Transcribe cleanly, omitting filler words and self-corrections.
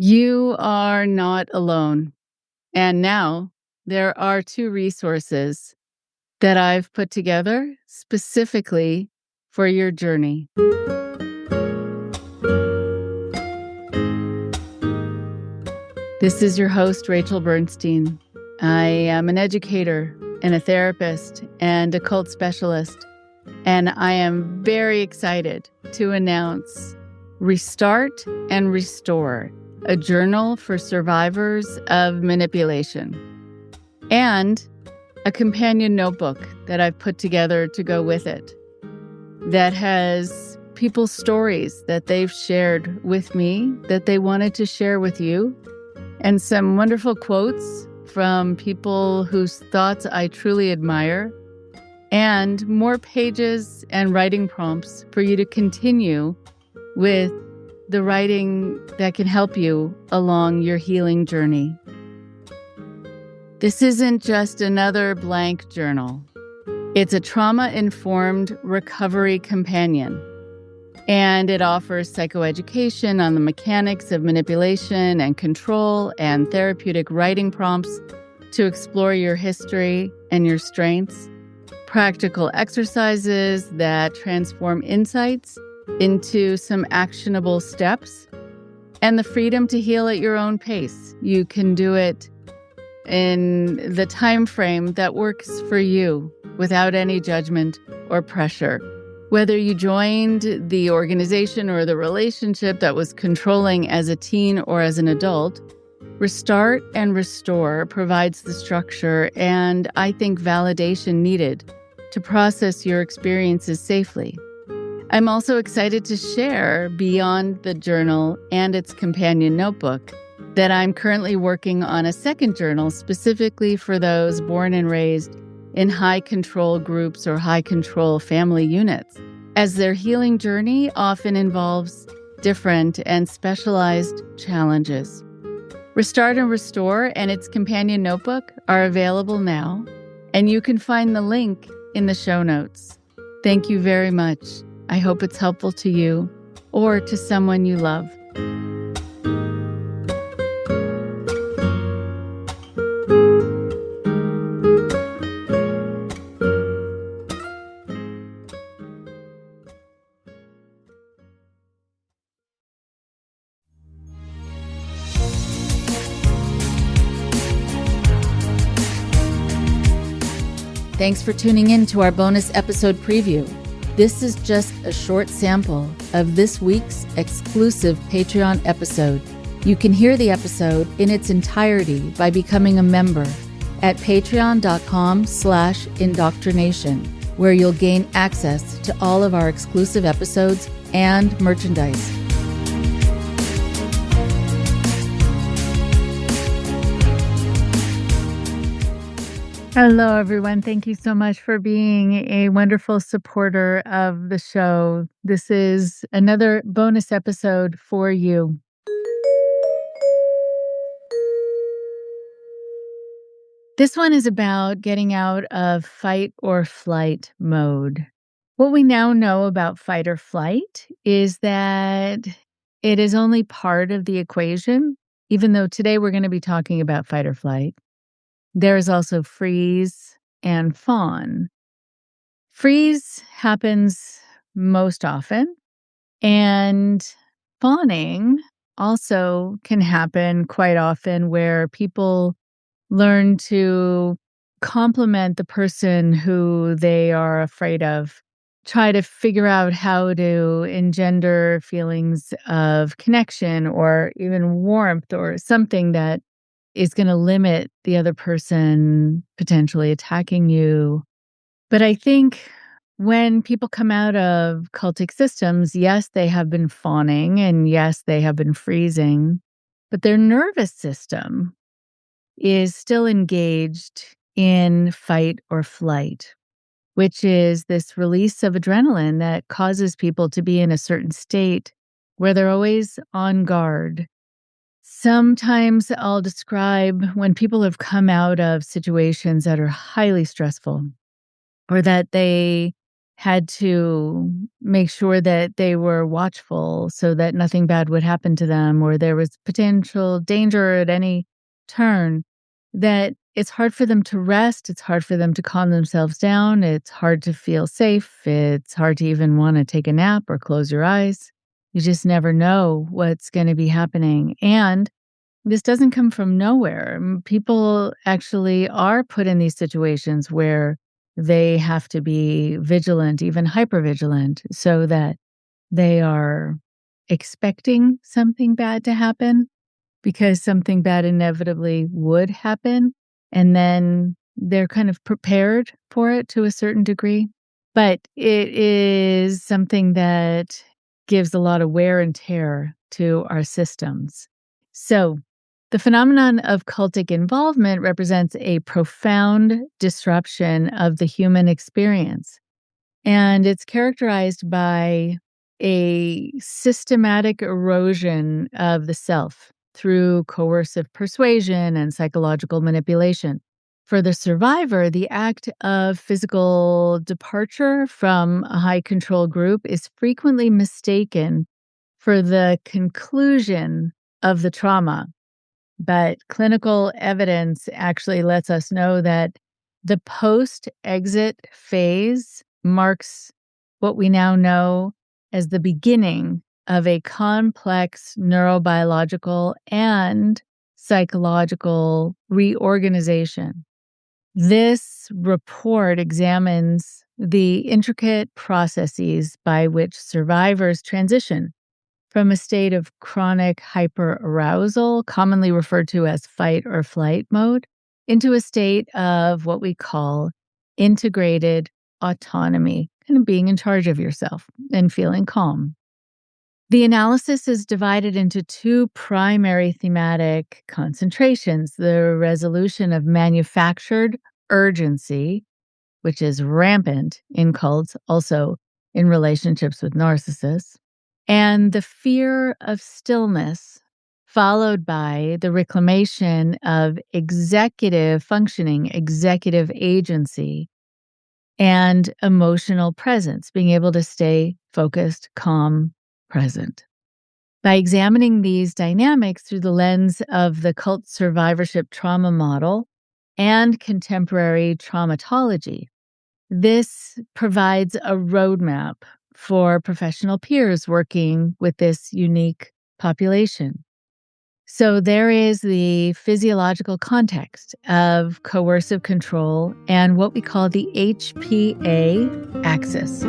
You are not alone. And now there are two resources that I've put together specifically for your journey. This is your host, Rachel Bernstein. I am an educator and a therapist and a cult specialist. And I am very excited to announce Restart and Restore, a journal for survivors of manipulation, and a companion notebook that I've put together to go with it that has people's stories that they've shared with me that they wanted to share with you, and some wonderful quotes from people whose thoughts I truly admire, and more pages and writing prompts for you to continue with the writing that can help you along your healing journey. This isn't just another blank journal. It's a trauma-informed recovery companion, and it offers psychoeducation on the mechanics of manipulation and control and therapeutic writing prompts to explore your history and your strengths, practical exercises that transform insights into some actionable steps, and the freedom to heal at your own pace. You can do it in the time frame that works for you without any judgment or pressure. Whether you joined the organization or the relationship that was controlling as a teen or as an adult, Restart and Restore provides the structure and, I think, validation needed to process your experiences safely. I'm also excited to share, beyond the journal and its companion notebook, that I'm currently working on a second journal specifically for those born and raised in high control groups or high control family units, as their healing journey often involves different and specialized challenges. Restart and Restore and its companion notebook are available now, and you can find the link in the show notes. Thank you very much. I hope it's helpful to you or to someone you love. Thanks for tuning in to our bonus episode preview. This is just a short sample of this week's exclusive Patreon episode. You can hear the episode in its entirety by becoming a member at patreon.com/IndoctriNation, where you'll gain access to all of our exclusive episodes and merchandise. Hello, everyone. Thank you so much for being a wonderful supporter of the show. This is another bonus episode for you. This one is about getting out of fight or flight mode. What we now know about fight or flight is that it is only part of the equation, even though today we're going to be talking about fight or flight. There is also freeze and fawn. Freeze happens most often, and fawning also can happen quite often, where people learn to compliment the person who they are afraid of, try to figure out how to engender feelings of connection or even warmth or something that is going to limit the other person potentially attacking you. But I think when people come out of cultic systems, yes, they have been fawning and yes, they have been freezing, but their nervous system is still engaged in fight or flight, which is this release of adrenaline that causes people to be in a certain state where they're always on guard. Sometimes I'll describe when people have come out of situations that are highly stressful or that they had to make sure that they were watchful so that nothing bad would happen to them, or there was potential danger at any turn, that it's hard for them to rest. It's hard for them to calm themselves down. It's hard to feel safe. It's hard to even want to take a nap or close your eyes. You just never know what's going to be happening. And this doesn't come from nowhere. People actually are put in these situations where they have to be vigilant, even hypervigilant, so that they are expecting something bad to happen because something bad inevitably would happen. And then they're kind of prepared for it to a certain degree. But it is something that gives a lot of wear and tear to our systems. So, the phenomenon of cultic involvement represents a profound disruption of the human experience. And it's characterized by a systematic erosion of the self through coercive persuasion and psychological manipulation. For the survivor, the act of physical departure from a high control group is frequently mistaken for the conclusion of the trauma. But clinical evidence actually lets us know that the post-exit phase marks what we now know as the beginning of a complex neurobiological and psychological reorganization. This report examines the intricate processes by which survivors transition from a state of chronic hyperarousal, commonly referred to as fight or flight mode, into a state of what we call integrated autonomy, kind of being in charge of yourself and feeling calm. The analysis is divided into two primary thematic concentrations: the resolution of manufactured urgency, which is rampant in cults, also in relationships with narcissists, and the fear of stillness, followed by the reclamation of executive functioning, executive agency, and emotional presence, being able to stay focused, calm, present. By examining these dynamics through the lens of the cult survivorship trauma model and contemporary traumatology, this provides a roadmap for professional peers working with this unique population. So there is the physiological context of coercive control and what we call the HPA axis.